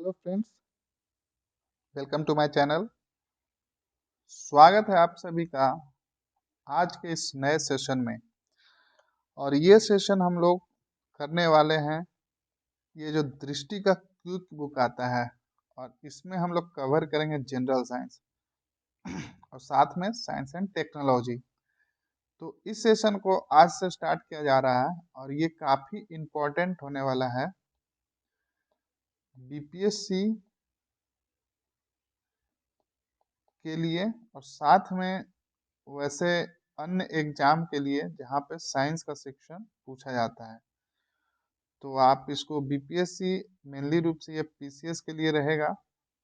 Hello friends, welcome to my channel. स्वागत है आप सभी का आज के इस नए सेशन में। और ये सेशन हम लोग करने वाले हैं ये जो दृष्टि का क्विक बुक आता है, और इसमें हम लोग कवर करेंगे जनरल साइंस और साथ में साइंस एंड टेक्नोलॉजी। तो इस सेशन को आज से स्टार्ट किया जा रहा है और ये काफ़ी इम्पोर्टेंट होने वाला है बीपीएससी के लिए और साथ में वैसे अन्य एग्जाम के लिए जहाँ पे साइंस का सेक्शन पूछा जाता है। तो आप इसको बीपीएससी मेनली रूप से ये पीसीएस के लिए रहेगा।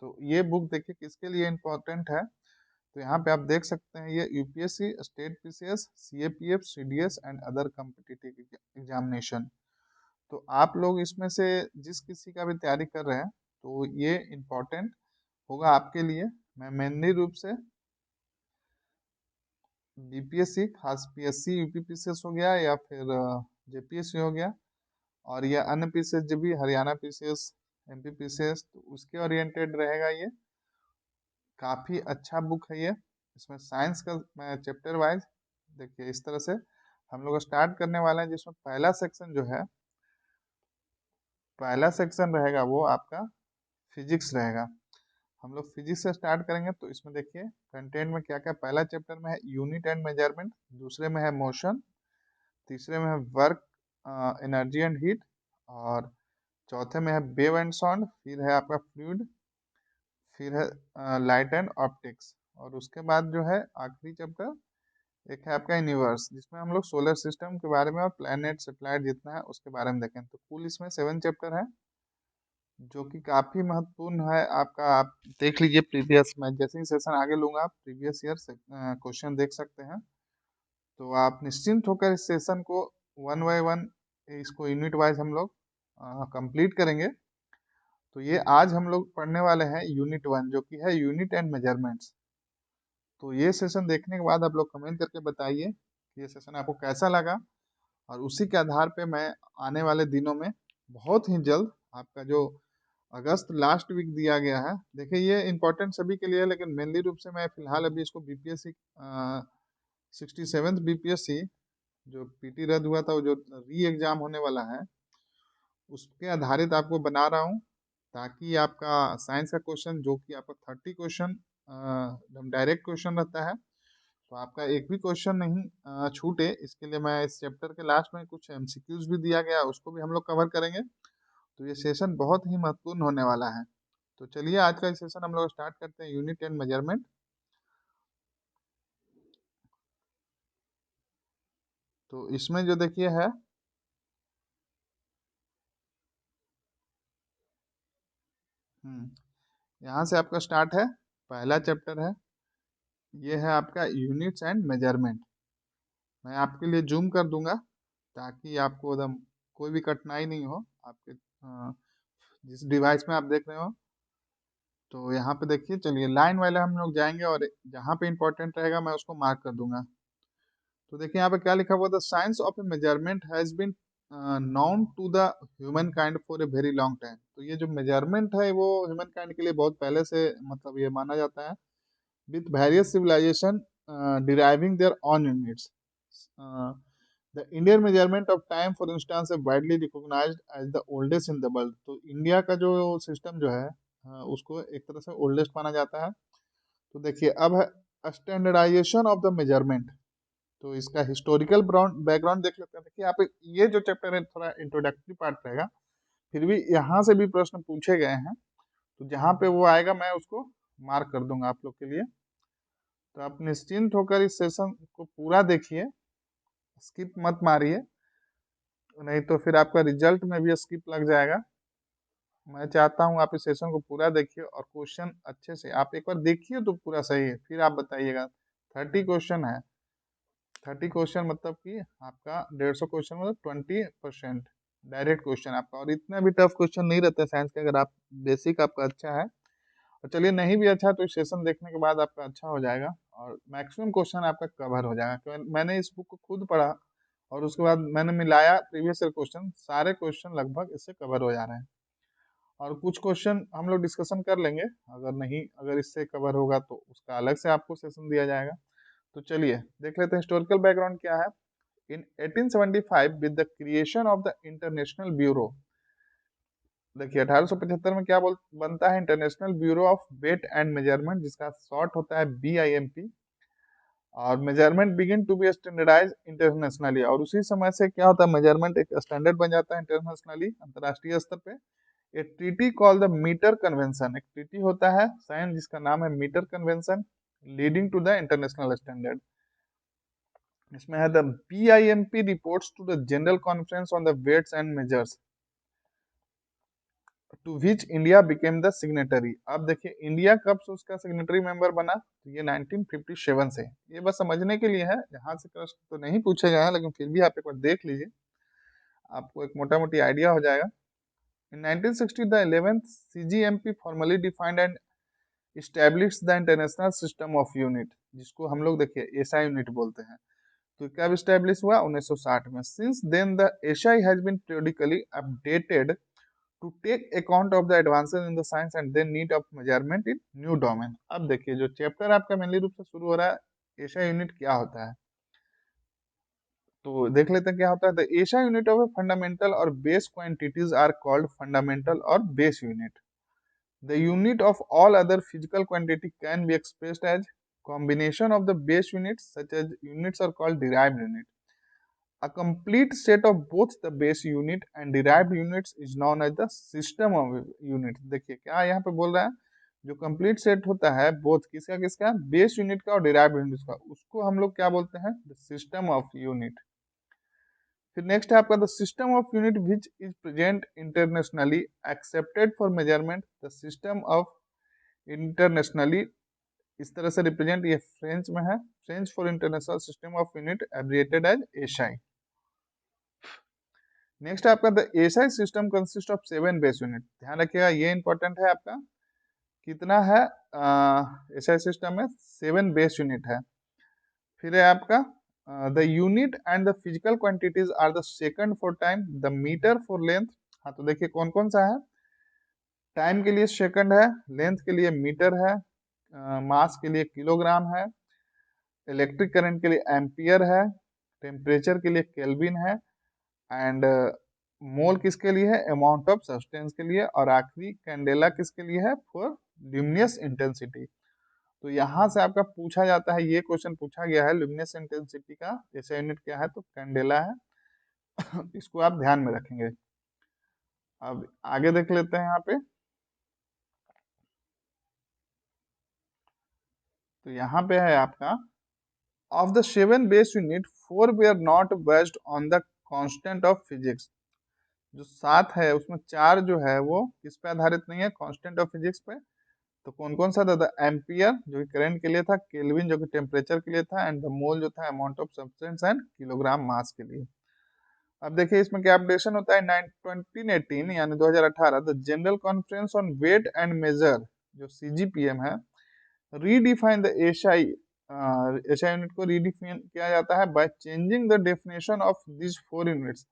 तो ये बुक देखिए किसके लिए इम्पोर्टेंट है। तो यहाँ पे आप देख सकते हैं ये UPSC, state PCS, CAPF, CDS and other competitive examination. तो आप लोग इसमें से जिस किसी का भी तैयारी कर रहे हैं तो ये इम्पोर्टेंट होगा आपके लिए। मैं मेनली रूप से बीपीएससी, खास पीएससी, यूपी पीसीएस हो गया या फिर जेपीएससी हो गया, और ये अन्य पीसीएस जो भी हरियाणा पीसीएस, एमपी पीसीएस, तो उसके ओरिएंटेड रहेगा। ये काफ़ी अच्छा बुक है ये। इसमें साइंस का मैं चैप्टर वाइज देखिए इस तरह से हम लोग स्टार्ट करने वाले हैं, जिसमें पहला सेक्शन जो है, पहला सेक्शन रहेगा वो आपका फिजिक्स रहेगा। हम लोग फिजिक्स से स्टार्ट करेंगे। तो इसमें देखिए कंटेंट में क्या क्या, पहला चैप्टर में है यूनिट एंड मेजरमेंट, दूसरे में है मोशन, तीसरे में है वर्क, एनर्जी एंड हीट, और चौथे में है वेव एंड साउंड, फिर है आपका फ्लूइड, फिर है लाइट एंड ऑप्टिक्स, और उसके बाद जो है आखिरी चैप्टर एक है आपका यूनिवर्स, जिसमें हम लोग सोलर सिस्टम के बारे में और प्लैनेट सेटेलाइट जितना है उसके बारे में देखें। तो कुल इसमें 7 चैप्टर है जो कि काफ़ी महत्वपूर्ण है आपका। आप देख लीजिए प्रीवियस, मैं जैसे ही सेशन आगे लूंगा आप प्रीवियस ईयर से क्वेश्चन देख सकते हैं। तो आप निश्चिंत होकर इस सेशन को वन बाय वन, इसको यूनिट वाइज हम लोग कंप्लीट करेंगे। तो ये आज हम लोग पढ़ने वाले हैं यूनिट 1, जो कि है यूनिट एंड मेजरमेंट्स। तो ये सेशन देखने के बाद आप लोग कमेंट करके बताइए कि ये सेशन आपको कैसा लगा, और उसी के आधार पे मैं आने वाले दिनों में बहुत ही जल्द आपका जो अगस्त लास्ट वीक दिया गया है, देखिए ये इम्पोर्टेंट सभी के लिए है, लेकिन मेनली रूप से मैं फिलहाल अभी इसको बीपीएससी 67th बीपीएससी जो पीटी रद्द हुआ था, वो जो री एग्जाम होने वाला है, उसके आधारित आपको बना रहा हूँ, ताकि आपका साइंस का क्वेश्चन जो कि आपका 30 क्वेश्चन डायरेक्ट क्वेश्चन रहता है, तो आपका एक भी क्वेश्चन नहीं छूटे। इसके लिए मैं इस चैप्टर के लास्ट में कुछ एमसीक्यूज भी दिया गया, उसको भी हम लोग कवर करेंगे। तो ये सेशन बहुत ही महत्वपूर्ण होने वाला है। तो चलिए आज का सेशन हम लोग स्टार्ट करते हैं, यूनिट एंड मेजरमेंट। तो इसमें जो देखिए है, यहाँ से आपका स्टार्ट है, पहला चैप्टर है, ये है आपका यूनिट्स एंड मेजरमेंट। मैं आपके लिए जूम कर दूंगा ताकि आपको एकदम कोई भी कठिनाई नहीं हो आपके जिस डिवाइस में आप देख रहे हो। तो यहाँ पे देखिए, चलिए लाइन वाले हम लोग जाएंगे और जहाँ पे इंपॉर्टेंट रहेगा मैं उसको मार्क कर दूंगा। तो देखिए यहाँ पे क्या लिखा हुआ था, science of a measurement has been known to the humankind for a very long time. तो ये जो मेजरमेंट है वो ह्यूमन काइंड के लिए बहुत पहले से मतलब ये माना जाता है, with various civilisation deriving their own units. The Indian measurement of time for instance है widely recognised as the oldest in the world. तो इंडिया का जो सिस्टम जो है उसको एक तरह से ओल्डेस्ट माना जाता है। तो देखिए अब है स्टैंडर्डाइजेशन ऑफ द मेजरमेंट। तो इसका हिस्टोरिकल बैकग्राउंड देख लेते हैं। देखिए यहाँ पे ये जो चैप्टर है थोड़ा इंट्रोडक्टरी पार्ट रहेगा, फिर भी यहाँ से भी प्रश्न पूछे गए हैं, तो जहाँ पे वो आएगा मैं उसको मार्क कर दूंगा आप लोग के लिए। तो आप निश्चिंत होकर इस सेशन को पूरा देखिए, स्किप मत मारिए, नहीं तो फिर आपका रिजल्ट में भी स्किप लग जाएगा। मैं चाहता हूँ आप इस सेशन को पूरा देखिए और क्वेश्चन अच्छे से आप एक बार देखिए तो पूरा सही है, फिर आप बताइएगा। 30 क्वेश्चन है, 30 क्वेश्चन मतलब कि आपका 150 क्वेश्चन मतलब 20% डायरेक्ट क्वेश्चन आपका, और इतना भी टफ क्वेश्चन नहीं रहता है साइंस का, अगर आप बेसिक आपका अच्छा है। और चलिए नहीं भी अच्छा तो इस सेशन देखने के बाद आपका अच्छा हो जाएगा और मैक्सिमम क्वेश्चन आपका कवर हो जाएगा, क्योंकि मैंने इस बुक को खुद पढ़ा और उसके बाद मैंने मिलाया प्रीवियस ईयर क्वेश्चन, सारे क्वेश्चन लगभग इससे कवर हो जा रहे हैं। और कुछ क्वेश्चन हम लोग डिस्कशन कर लेंगे, अगर इससे कवर होगा तो उसका अलग से आपको सेशन दिया जाएगा। तो चलिए देख लेते हैं हिस्टोरिकल बैकग्राउंड क्या है। In 1875 with the creation of the international bureau, देखिए 1875 में क्या बनता है, international bureau of weight and measurement, जिसका शॉर्ट होता है BIMP। और measurement begin to be standardise internationally, और उसी समय से क्या होता है, मेजरमेंट एक स्टैंडर्ड बन जाता है इंटरनेशनली, अंतर्राष्ट्रीय स्तर पे। A treaty called the metre convention, एक ट्रीटी होता है साइन जिसका नाम है metre convention, leading to the international standard. इसमें है the BIMP reports to the general conference on the weights and measures to which India became the signatory. अब देखिए इंडिया कब से उसका सिग्नेटरी मेंबर बना, तो ये 1957 से। ये बस समझने के लिए है, यहाँ से प्रश्न तो नहीं पूछे गए हैं, लेकिन फिर भी आप एक बार देख लीजिए, आपको एक मोटा मोटी आइडिया हो जाएगा। इन 1960 the 11th CGMP formally defined and establish the international system of unit, जिसको हम लोग देखिए एसआई यूनिट बोलते हैं। तो कब स्टैब्लिश हुआ, 1960 में। Since then the SI has been periodically updated to take account of the advances in the science and then need of measurement in new domain। अब देखिए जो चैप्टर आपका मेनली रूप से शुरू हो रहा है, एशिया यूनिट क्या होता है, तो देख लेते हैं क्या होता है। The SI unit of fundamental or base quantities are called fundamental or base unit. The unit of all other physical quantity can be expressed as combination of the base units, such as units are called derived unit। A complete set of both the base unit and derived units is known as the system of units। देखिए क्या यहाँ पे बोल रहा है, जो complete set होता है बोथ किसका किसका, बेस यूनिट का और डिराइव्ड यूनिट का, उसको हम लोग क्या बोलते हैं, द सिस्टम ऑफ यूनिट। फिर नेक्स्ट है आपका the system of unit which is present internationally accepted for measurement. The system of internationally इस तरह से रिप्रेजेंट, ये फ्रेंच में है, French for international system of unit abbreviated as SI. Next आपका the SI system consist of 7 base unit. ध्यान रखिएगा ये इंपॉर्टेंट है आपका, कितना है एसआई सिस्टम में 7 बेस यूनिट है। फिर है आपका the unit and the physical quantities are the second for time, the metre for length. हाँ तो देखिए कौन कौन सा है, टाइम के लिए सेकंड है, लेंथ के लिए मीटर है, मास के लिए किलोग्राम है, इलेक्ट्रिक करंट के लिए एम्पियर है, टेम्परेचर के लिए केल्विन है, एंड मोल किसके लिए है, अमाउंट ऑफ सब्सटेंस के लिए, और आखिरी कैंडेला किसके लिए है, फॉर ल्यूमिनस इंटेंसिटी। तो यहाँ से आपका पूछा जाता है, ये क्वेश्चन पूछा गया है, ल्यूमिनस इंटेंसिटी का ऐसा यूनिट क्या है, तो कैंडेला है। इसको आप ध्यान में रखेंगे। अब आगे देख लेते हैं यहाँ पे, तो यहाँ पे है आपका of the 7 base unit 4 they are not based on the constant of physics. जो 7 है उसमें 4 जो है वो किस पे आधारित नहीं है, कांस्टेंट ऑफ फिजिक्स पे। तो कौन कौन सा था, द एम्पियर जो कि करंट के लिए था, केल्विन जो कि टेम्परेचर के लिए था, एंड द मोल जो था amount of substance, and kilogram mass के लिए। अब देखिए इसमें क्या अपडेशन होता है, 2018 यानी 2018 the general conference on weight and measure, जो CGPM है, redefine the SI, SI unit को रीडिफाइन किया जाता है by changing the definition of this 4 units.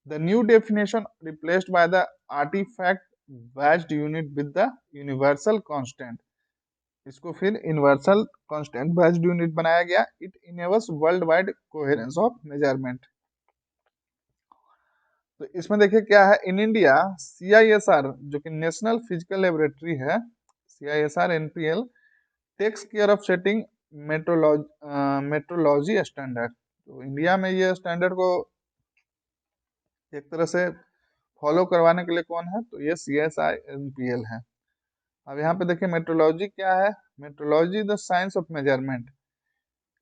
The new definition replaced by the artefact based unit with the universal constant. इसको फिर universal constant based unit बनाया गया। It enables world wide coherence of measurement. तो इसमें देखिए क्या है, in India CISR जो कि नेशनल फिजिकल लेबोरेटरी है, CISR NPL takes care of setting metrology standard. तो इंडिया में ये स्टैंडर्ड को एक तरह से फॉलो करवाने के लिए कौन है, तो ये CSI NPL है। अब यहाँ पे देखिए मेट्रोलॉजी क्या है, metrology the science of measurement.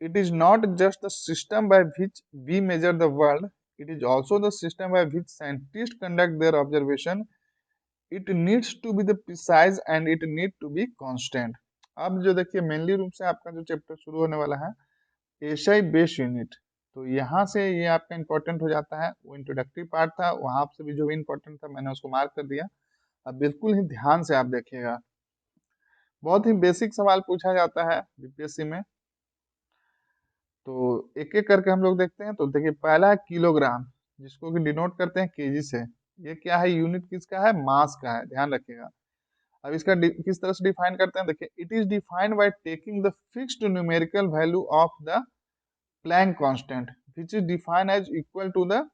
It is not just the system by which we measure the world, it is also the system by which scientists conduct their observation। it needs to be the precise and it need to be constant। अब जो देखिए mainly रूप से आपका जो chapter शुरू होने वाला है, एशियाई बेस यूनिट, तो यहाँ से ये आपका इंपॉर्टेंट हो जाता है। वो इंट्रोडक्टरी पार्ट था, वहां से भी जो भी इंपॉर्टेंट था मैंने उसको मार्क कर दिया। अब बिल्कुल ही ध्यान से आप देखिएगा, बहुत ही बेसिक सवाल पूछा जाता है बीपीएससी में। तो एक एक करके हम लोग देखते हैं। तो देखिए पहला है किलोग्राम, जिसको कि डिनोट करते हैं केजी से। ये क्या है, यूनिट किसका है, मास का है, ध्यान रखिएगा। अब इसका किस तरह से डिफाइन करते हैं, देखिए, it is defined by taking the fixed numerical value of the Planck constant which is defined as equal to the,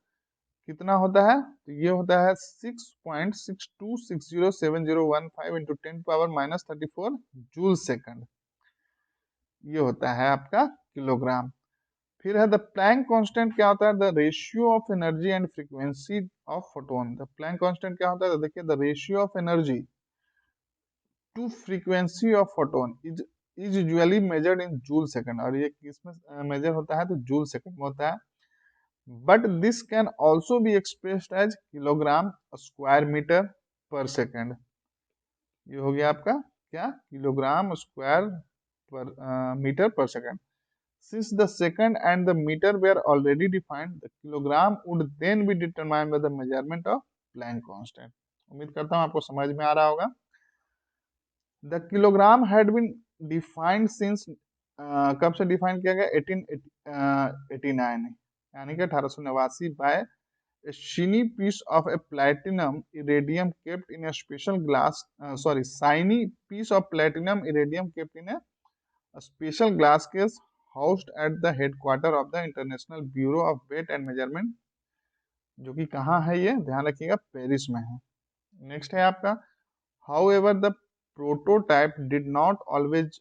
कितना होता है, तो ये होता है 6.62607015 इंटू 10⁻⁻34 जूल सेकंड, ये होता है आपका किलोग्राम। फिर है द प्लैंक कांस्टेंट, क्या होता है, the ratio of energy and frequency of photon. The Planck constant क्या होता है, तो देखिए, the ratio of energy to frequency of photon is usually measured in joule second, और ये किसमें मेजर होता है, तो जूल सेकंड में होता है। But this can also be expressed as kilogram square metre per second. ये हो गया आपका क्या, kilogram square per metre per second. Since the second and the meter were already defined, the kilogram would then be determined by the measurement of Planck constant. उम्मीद करता हूँ आपको समझ में आ रहा होगा। The kilogram had been defined since कब से डिफाइन किया गया, 1889, यानी कि 1889 by a shiny piece of a platinum iridium kept in a special glass, shiny piece of platinum iridium kept in a special glass case housed at the headquarter of the International Bureau of Weight and Measurement, जो कि कहाँ है, ये ध्यान रखिएगा, Paris में है। Next है आपका, however the prototype did not always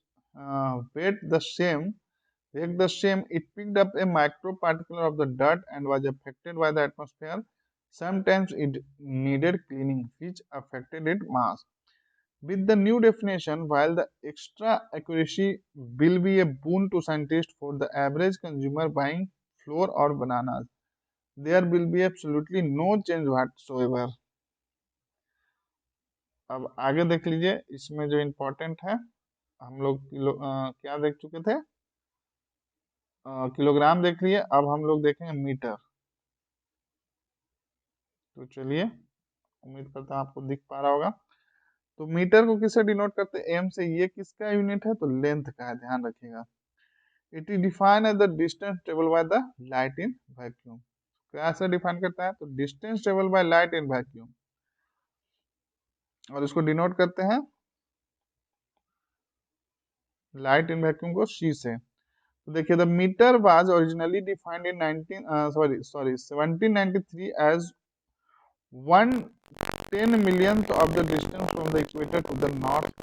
weight the same, it picked up a microparticle of the dirt and was affected by the atmosphere. Sometimes it needed cleaning, which affected its mass. With the new definition, while the extra accuracy will be a boon to scientists, for the average consumer buying flour or bananas, there will be absolutely no change whatsoever. अब आगे देख लीजिए, इसमें जो important है, हम लोग क्या देख चुके थे, किलोग्राम देख लिए, अब हम लोग देखेंगे मीटर। तो चलिए, उम्मीद करता हूँ आपको दिख पा रहा होगा। तो मीटर को किससे डिनोट करते हैं, एम से। ये किसका यूनिट है, तो लेंथ का है, ध्यान रखिएगा। It is defined as the distance travel by the light in vacuum. कैसे डिफाइन करता है, तो distance travel by light in vacuum, और इसको डिनोट करते हैं लाइट इन वैक्यूम को सी से। तो देखिए, the metre was originally defined in 1793 as 1/10 millionth of the distance from the equator to the north.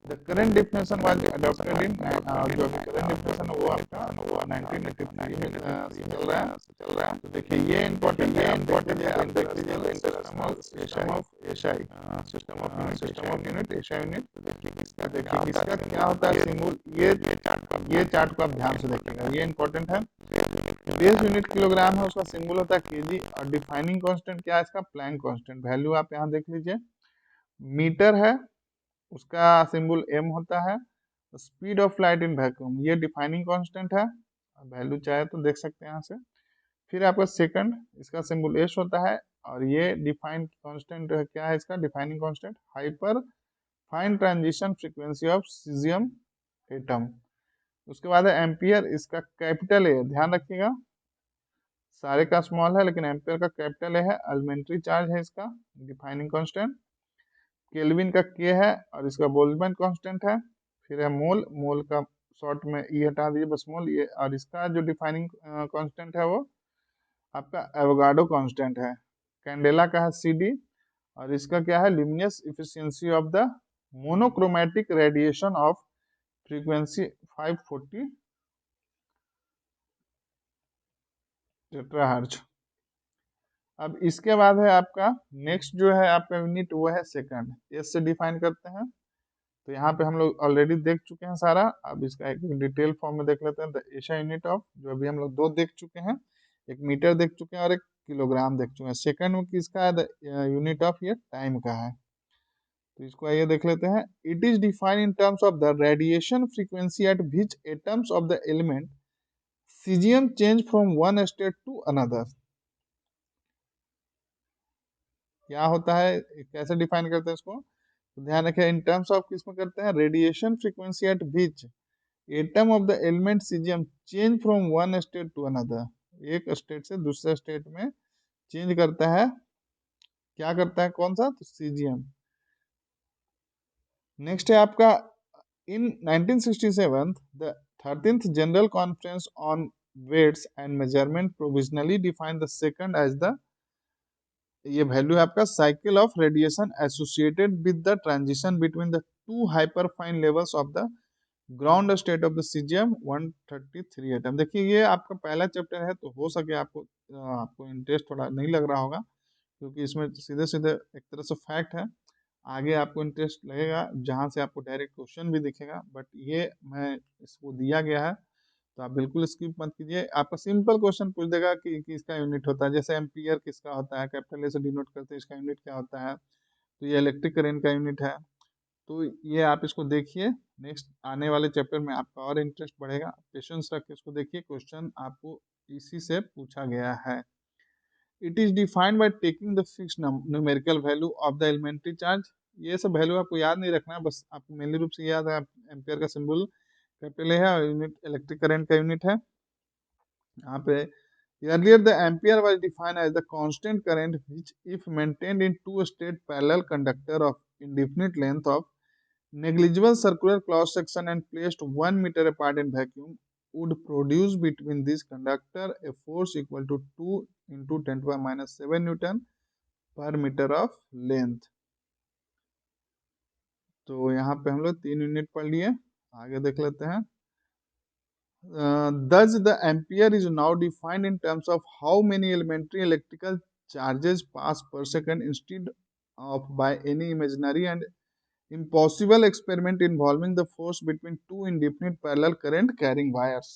The current definition was adopted in जो अभी करंट डिफिनेशन वो आपका 1983 में चल रहा है। तो देखिए, ये इम्पोर्टेंट है, आप देख लीजिए, system of SI, system of unit, SI unit. देखिए किसका क्या होता है सिंबल, ये चार्ट को आप ध्यान से देखिएगा, ये इम्पोर्टेंट है। बेस यूनिट किलोग्राम है, उसका सिंबल होता है केजी, और डिफाइनिंग कांस्टेंट क्या है इसका, प्लैंक कांस्टेंट। वैल्यू आप यहाँ देख लीजिए, मीटर है, उसका सिंबल एम होता है। Speed of light in vacuum, ये डिफाइनिंग कांस्टेंट है, वैल्यू चाहे तो देख सकते हैं यहाँ से। फिर आपका सेकंड, इसका सिंबल एस होता है, और ये डिफाइन कांस्टेंट क्या है इसका, defining constant hyper fine transition frequency of caesium atom. उसके बाद है एम्पियर, इसका कैपिटल ए, ध्यान रखिएगा, सारे का स्मॉल है लेकिन एम्पियर का कैपिटल ए है। एलिमेंट्री चार्ज है इसका, डिफाइनिंग कांस्टेंट। केल्विन का के है, और इसका बोल्ट्जमैन कांस्टेंट है। फिर है मोल, मोल का शॉर्ट में ई हटा दीजिए, बस मोल ये, और इसका जो डिफाइनिंग कांस्टेंट है वो आपका एवोगाड्रो कांस्टेंट है। कैंडेला का है सीडी, और इसका क्या है, luminous efficiency of the monochromatic radiation of frequency 540 टेट्राहर्ट्ज। अब इसके बाद है आपका नेक्स्ट जो है आपका यूनिट, वो है सेकंड, एस से डिफाइन करते हैं। तो यहाँ पे हम लोग ऑलरेडी देख चुके हैं सारा, अब इसका एक डिटेल फॉर्म में देख लेते हैं। द एसआई यूनिट ऑफ, जो अभी हम लोग दो देख चुके हैं, एक मीटर देख चुके हैं और एक किलोग्राम देख चुके हैं। सेकंड में किसका है, द यूनिट ऑफ, ये टाइम का है। तो इसको आइए देख लेते हैं। It is defined in terms of the radiation frequency at which atoms of the element caesium change from one state to another. क्या होता है, कैसे डिफाइन करते हैं इसको, तो ध्यान रखें, इन टर्म्स ऑफ किस में करते हैं, radiation frequency at which atom of the element caesium change from one state to another, एक स्टेट से दूसरे स्टेट में चेंज करता है क्या करता है कौन सा, तो सीजियम। नेक्स्ट है आपका in 1967 the 13th general conference on weights and measurement provisionally define the second as the, ये वैल्यू है आपका cycle of radiation associated with the transition between the two hyperfine levels of the ground state of the caesium 133 atom. देखिए ये आपका पहला chapter है, तो हो सके आपको इंटरेस्ट थोड़ा नहीं लग रहा होगा, क्योंकि इसमें सीधे सीधे एक तरह से फैक्ट है। आगे आपको इंटरेस्ट लगेगा जहाँ से आपको डायरेक्ट क्वेश्चन भी दिखेगा, बट ये मैं इसको दिया गया है तो आप बिल्कुल स्किप मत कीजिए। आपका सिंपल क्वेश्चन पूछ देगा कि किसका यूनिट होता है, जैसे एम्पियर किसका होता है, कैपिटल ए से डिनोट करते हैं, इसका यूनिट क्या होता है, तो ये इलेक्ट्रिक करेंट का यूनिट है। तो ये आप इसको देखिए, नेक्स्ट आने वाले चैप्टर में आपका और इंटरेस्ट बढ़ेगा। पेशेंस रख के इसको देखिए, क्वेश्चन आपको इसी से पूछा गया है। It is defined by taking the fixed numerical value of the elementary charge. ये सब वैल्यू आपको याद नहीं रखना है, बस आपको मेनली रूप से याद है एम्पियर का सिंबल कैपिटल है और यूनिट इलेक्ट्रिक करंट का यूनिट है। यहाँ पे earlier the ampere was defined as the constant current which if maintained in two state parallel conductor of indefinite length of negligible circular cross section and placed 1 meter apart in vacuum would produce between this conductor a force equal to 2 into 10 to the minus 7 Newton per meter of length। तो यहाँ पे हम लोग 3 unit पढ़ लिए, आगे देख लेते हैं। Thus the ampere is now defined in terms of how many elementary electrical charges pass per second instead of by any imaginary and impossible experiment involving the force between two indefinite parallel current carrying wires।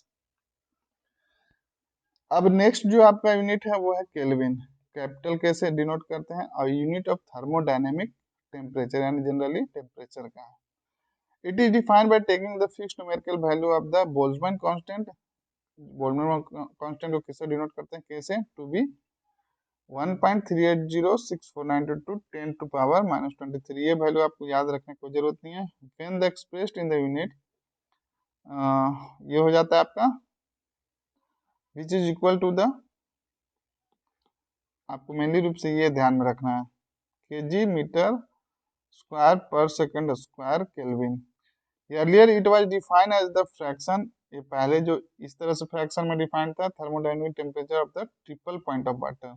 अब next जो आपका unit है वो है kelvin. Capital कैसे denote करते हैं, और यूनिट ऑफ थर्मोडायनेमिक टेम्परेचर, यानी जनरली टेम्परेचर का है। It is defined by taking the fixed numerical value of the Boltzmann constant. Boltzmann constant को किससे डिनोट करते हैं, कैसे, to be 1.380649 10 to power minus 23। ये वैल्यू आपको याद रखने की कोई जरूरत नहीं है। When the expressed in the unit, ये हो जाता है आपका which is equal to the, आपको मेनली रूप से ये ध्यान में रखना है, KG metre square per second square kelvin. Earlier it was defined as the fraction, ये पहले जो इस तरह से फ्रैक्शन में डिफाइंड था, thermodynamic temperature of the triple point of water.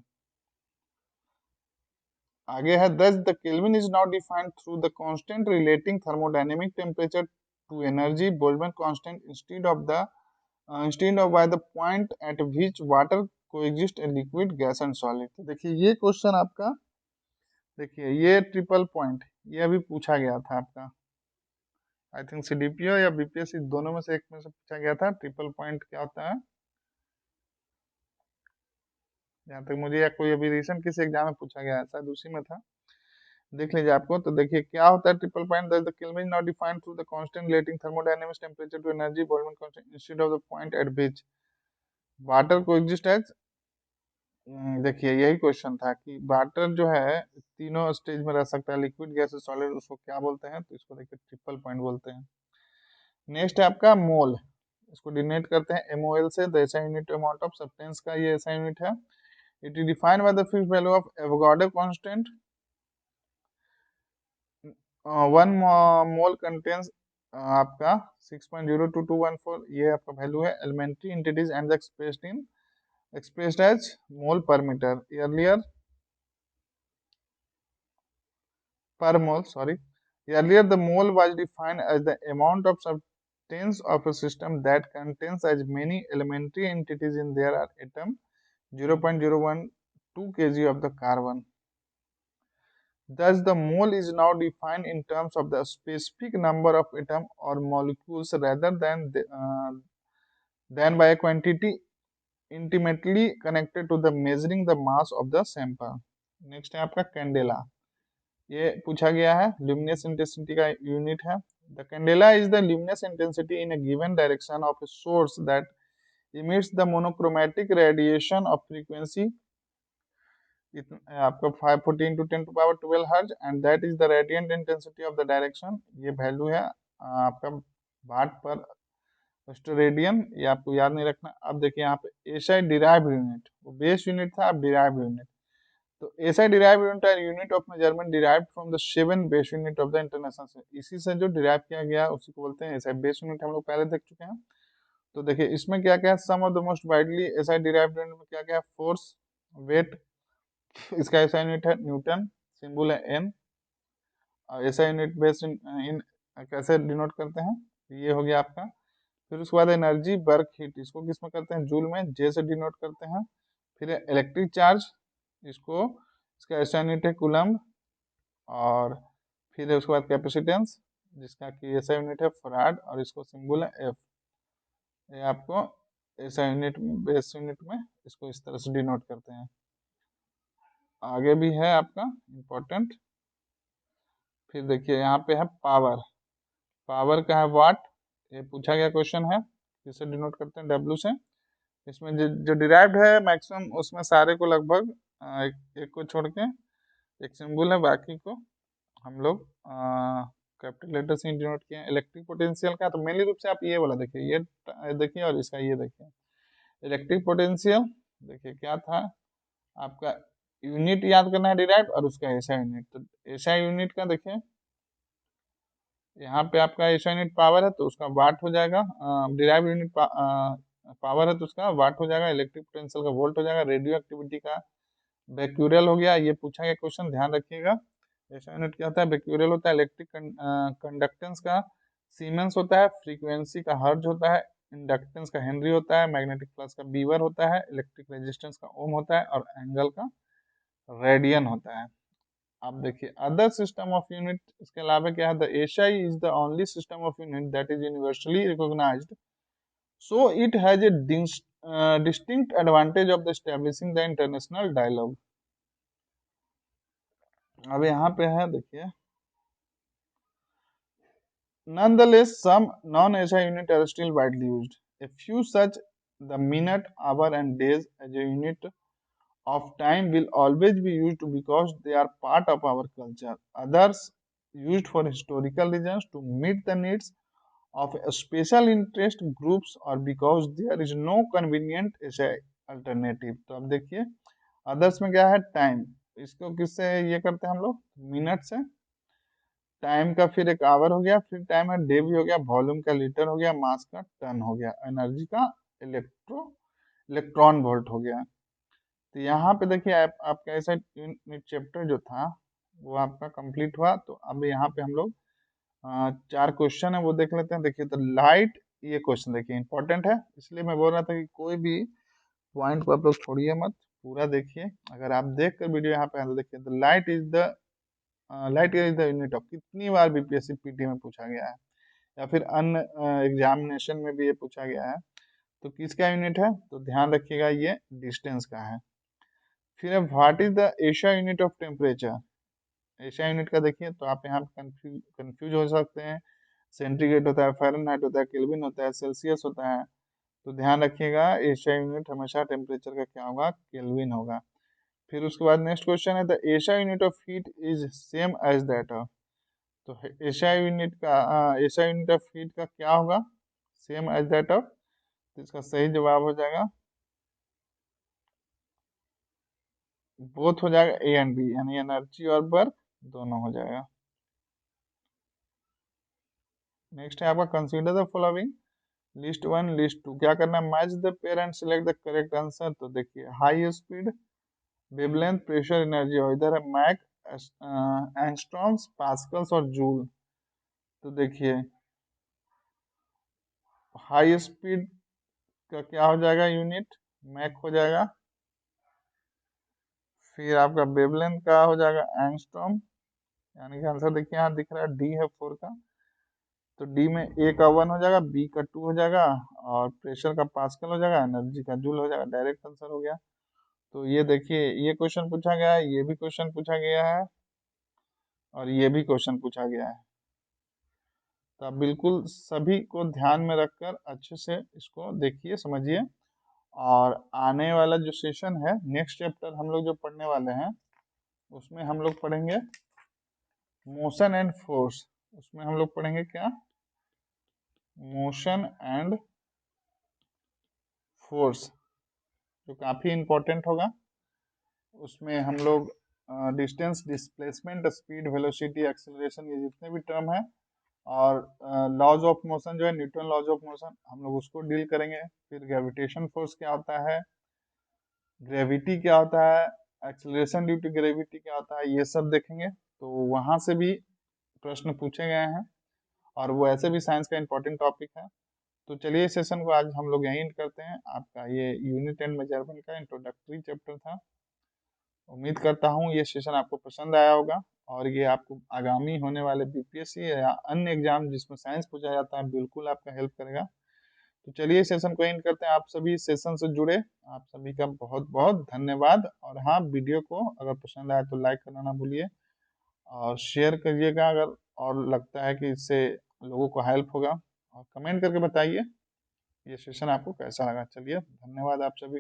आगे है thus the Kelvin is now defined through the constant relating thermodynamic temperature to energy Boltzmann constant instead of by the point at which water coexist a liquid gas and solid। तो देखिए ये question आपका, देखिए ये triple point ये अभी पूछा गया था आपका, आई थिंक सीडीपीओ या बीपीएससी दोनों में से एक में से पूछा गया था। ट्रिपल पॉइंट क्या होता है, जहाँ तक मुझे या कोई अभी रिसेंट किसी एग्जाम में पूछा गया है, शायद उसी में था, देख लीजिए आपको। तो देखिए क्या होता है triple point, the kelvin now defined through the constant relating thermodynamics temperature to energy Boltzmann constant instead of the point at which water coexist as. देखिए यही क्वेश्चन था कि वाटर जो है तीनों स्टेज में रह सकता है, लिक्विड गैस सॉलिड, उसको क्या बोलते हैं, तो इसको देखिए ट्रिपल पॉइंट बोलते हैं। नेक्स्ट है आपका मोल, इसको डिनोट करते हैं एमओएल से, the SI unit amount of substance का ये एसआई यूनिट है। It is defined by the fixed value of Avogadro constant. 1 mole contains आपका 6.02214, ये आपका वैल्यू है elementary entities and expressed as mole per metre earlier per mole, sorry। Earlier the mole was defined as the amount of substance of a system that contains as many elementary entities in their atom 0.012 kg of the carbon। Thus the mole is now defined in terms of the specific number of atoms or molecules rather than by a quantity intimately connected to the measuring the mass of the sample। Next है आपका candela, ये पूछा गया है, luminous intensity का unit है। The candela is the luminous intensity in a given direction of a source that emits the monochromatic radiation of frequency आपका 540 into 10 to power 12 हर्ज and that is the radiant intensity of the direction. ये value है आपका वाट पर radian, ये आपको याद नहीं रखना। अब देखिए यहाँ पे एसआई डिराइव यूनिट, वो बेस यूनिट था, अब डिराइव यूनिट। तो एसआई डिराइव यूनिट है unit of measurement derived from the 7 base unit of the international से, इसी से जो डिराइव किया गया उसी को बोलते हैं एसआई बेस यूनिट। हम लोग पहले देख चुके हैं। तो देखिए इसमें क्या क्या है, some of the most widely SI derived unit में क्या क्या है, फोर्स, वेट, इसका एसआई यूनिट है न्यूटन, सिंबल है एन। और एसआई यूनिट बेस इन कैसे डिनोट करते हैं, ये हो गया आपका। फिर उसके बाद एनर्जी वर्क हीट, इसको किसमें करते हैं, जूल में, जे से डिनोट करते हैं। फिर इलेक्ट्रिक चार्ज, इसको इसका एसआई यूनिट है कूलम्ब। और फिर उसके बाद कैपेसिटेंस, जिसका कि एसआई यूनिट है फराड, और इसको सिंबल है एफ। ये आपको एसआई यूनिट बेस यूनिट में इसको इस तरह से डिनोट करते हैं। आगे भी है आपका इम्पोर्टेंट। फिर देखिए यहाँ पे है पावर, पावर का है वाट, ये पूछा गया क्वेश्चन है, किससे डिनोट करते हैं, डब्ल्यू से। इसमें जो डिराइव्ड है मैक्सिमम उसमें सारे को लगभग एक को छोड़ के एक सिंबल है, बाकी को हम लोग कैपिटल लेटर से डिनोट किए हैं। इलेक्ट्रिक पोटेंशियल का तो मेनली रूप से आप ये वाला देखिए, ये देखिए और इसका ये देखिए। इलेक्ट्रिक पोटेंशियल देखिए क्या था आपका, यूनिट याद करना है डिराइव्ड और उसका एसआई यूनिट। तो एसआई यूनिट का देखिए यहाँ पे आपका एसआई यूनिट पावर है तो उसका वाट हो जाएगा, डिराइव यूनिट पावर है तो उसका वाट हो जाएगा, इलेक्ट्रिक पोटेंशियल का वोल्ट हो जाएगा, रेडियो एक्टिविटी का बेक्यूरियल हो गया। ये पूछा गया क्वेश्चन, ध्यान रखिएगा। एसआई यूनिट क्या होता है, बेक्यूरियल होता है, इलेक्ट्रिक कंडक्टेंस का सीमेंस होता है, फ्रीक्वेंसी का हर्ज होता है, इंडक्टेंस का हेनरी होता है, मैग्नेटिक फ्लक्स का बीवर होता है, इलेक्ट्रिक रेजिस्टेंस का ओम होता है, और एंगल का रेडियन होता है। अब देखिए अदर सिस्टम ऑफ यूनिट, इसके अलावा क्या है, the SI is the only system of unit that is universally recognised, so it has a distinct advantage of the establishing the international dialogue। अब यहाँ पे है देखिए, nonetheless some non-SI unit are still widely used, a few such the minute, hour and days as a unit of time will always be used because they are part of our culture, others used for historical reasons to meet the needs of special interest groups or because there is no convenient SI alternative। तो अब देखिए others में क्या है, time, इसको किससे ये करते हैं हम लोग, मिनट से। टाइम का फिर एक आवर हो गया, फिर टाइम है डे भी हो गया, वॉल्यूम का लीटर हो गया, मास का टन हो गया, एनर्जी का इलेक्ट्रॉन वोल्ट हो गया। तो यहाँ पे देखिए आपका ऐसा यूनिट चैप्टर जो था वो आपका कंप्लीट हुआ। तो अब यहाँ पे हम लोग 4 क्वेश्चन है वो देख लेते हैं। देखिए तो लाइट, ये क्वेश्चन देखिए इंपॉर्टेंट है, इसलिए मैं बोल रहा था कि कोई भी पॉइंट को आप लोग छोड़िए मत, पूरा देखिए। अगर आप देख कर वीडियो यहाँ पे आए तो देखिए, the light is the unit of, कितनी बार बीपीएससी पीटी में पूछा गया है या फिर अन्य एग्जामिनेशन में भी ये पूछा गया है। तो किसका यूनिट है, तो ध्यान रखिएगा ये डिस्टेंस का है। फिर what is the SI unit of temperature, Asia unit का देखिए तो आप यहाँ कंफ्यूज हो सकते हैं। सेंटीग्रेड होता है, फ़ारेनहाइट होता है, केल्विन होता है, सेल्सियस होता है। तो ध्यान रखिएगा एशिया यूनिट हमेशा टेम्परेचर का क्या होगा, केल्विन होगा। फिर उसके बाद नेक्स्ट क्वेश्चन है, the SI unit of heat is same as that of, तो एशिया यूनिट ऑफ हीट का क्या होगा, सेम एज दैट ऑफ। तो इसका सही जवाब हो जाएगा बोथ हो जाएगा, ए एंड बी, यानी एनर्जी और वर्क दोनों हो जाएगा। नेक्स्ट है आपका consider the following, list 1 list 2, क्या करना है, match the pair and select the correct answer. तो देखिए high speed, wavelength, pressure, energy, और इधर है मैक, एंगस्ट्रॉम्स, पास्कल्स और जूल। तो देखिए हाई स्पीड का क्या हो जाएगा यूनिट, मैक हो जाएगा। फिर आपका वेवलेंथ का हो जाएगा एंगस्ट्रॉम, यानी कि आंसर देखिए यहाँ दिख रहा है डी है 4 का। तो डी में ए का 1 हो जाएगा, बी का 2 हो जाएगा, और प्रेशर का पास्कल हो जाएगा, एनर्जी का जूल हो जाएगा। डायरेक्ट आंसर हो गया। तो ये देखिए ये क्वेश्चन पूछा गया है, ये भी क्वेश्चन पूछा गया है, और ये भी क्वेश्चन पूछा गया है। तो आप बिल्कुल सभी को ध्यान में रखकर अच्छे से इसको देखिए, समझिए। और आने वाला जो सेशन है, नेक्स्ट चैप्टर हम लोग जो पढ़ने वाले हैं उसमें हम लोग पढ़ेंगे मोशन एंड फोर्स। उसमें हम लोग पढ़ेंगे क्या, मोशन एंड फोर्स, जो काफी इंपॉर्टेंट होगा। उसमें हम लोग distance, displacement, speed, velocity, acceleration, ये जितने भी टर्म है, और लॉज ऑफ मोशन जो है, न्यूटन लॉज ऑफ मोशन, हम लोग उसको डील करेंगे। फिर ग्रेविटेशन फोर्स क्या होता है, ग्रेविटी क्या होता है, एक्सेलरेशन ड्यू टू ग्रेविटी क्या होता है, ये सब देखेंगे। तो वहां से भी प्रश्न पूछे गए हैं, और वो ऐसे भी साइंस का इंपॉर्टेंट टॉपिक है। तो चलिए इस सेशन को आज हम लोग यहीं एंड करते हैं। आपका ये यूनिट एंड मेजरमेंट का इंट्रोडक्टरी चैप्टर था। उम्मीद करता हूँ ये सेशन आपको पसंद आया होगा, और ये आपको आगामी होने वाले बीपीएससी या अन्य एग्जाम जिसमें साइंस पूछा जाता है बिल्कुल आपका हेल्प करेगा। तो चलिए इस सेशन को एंड करते हैं। आप सभी इस सेशन से जुड़े, आप सभी का बहुत बहुत धन्यवाद। और हाँ, वीडियो को अगर पसंद आए तो लाइक करना ना भूलिए, और शेयर करिएगा अगर और लगता है कि इससे लोगों को हेल्प होगा, और कमेंट करके बताइए ये सेशन आपको कैसा लगा। चलिए धन्यवाद आप सभी।